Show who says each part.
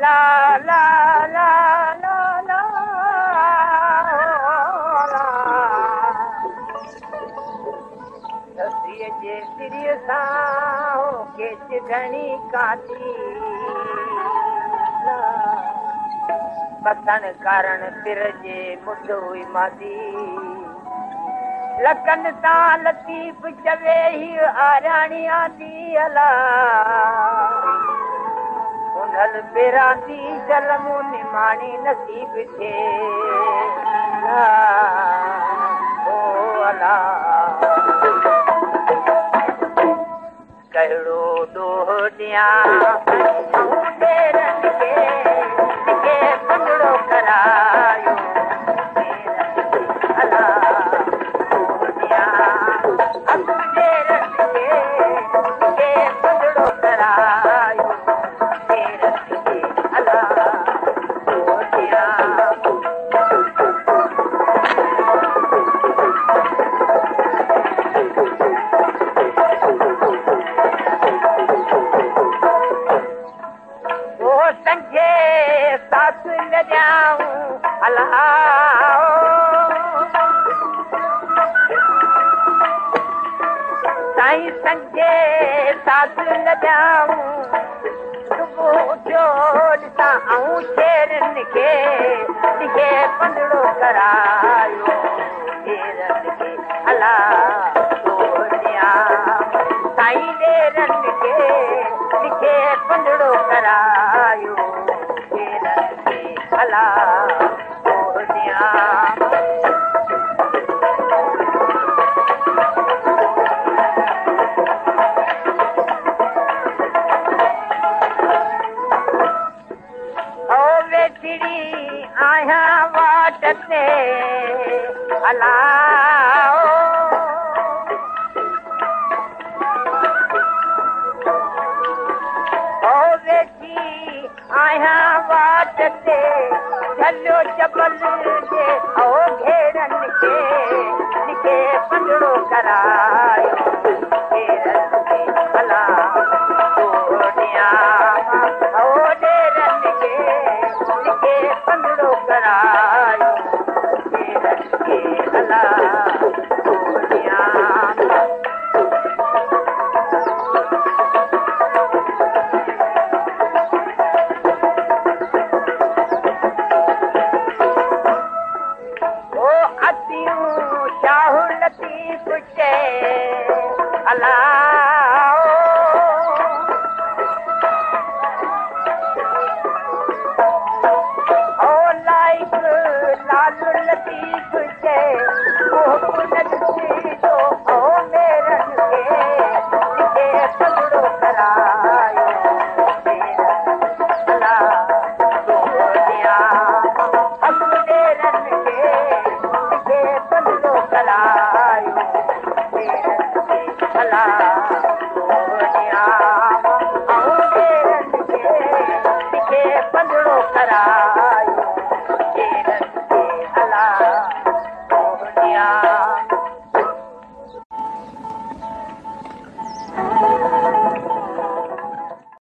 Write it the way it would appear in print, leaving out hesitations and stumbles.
Speaker 1: ला ला ला ला ला रसीअ जे सिरीअ सां केच घणी काती बसण कारण तिर जे मुद हुई मादी लकन तां लतीफ़ चवे ही आराणी आंदी अला उनल बेरांदी जलमू निमाणी नसीब थे ओ अला कहिड़ो ॾोह ॾियां पंजड़ो करायो अला पंजड़ो करायो अला संजे सास न ॼाऊं अला साईं संजे सास न ॼाऊं सुबुह जो ॾिसां ऐं शेरनि खे लिखे पंजड़ो करायो शेरनि खे अला साईं ॾेरनि खे लिखे पंजड़ो करायो शेरनि खे अला वेठड़ी आहियां वाट ते अला आहियां वाट ते झलियो जबल जे ओ घेरनि खे लिखे पंजड़ो करायो घेरनि खे अला ओ ॾेरनि खे लिखे पंजड़ो करायो घेरनि खे अला पंजड़ो करा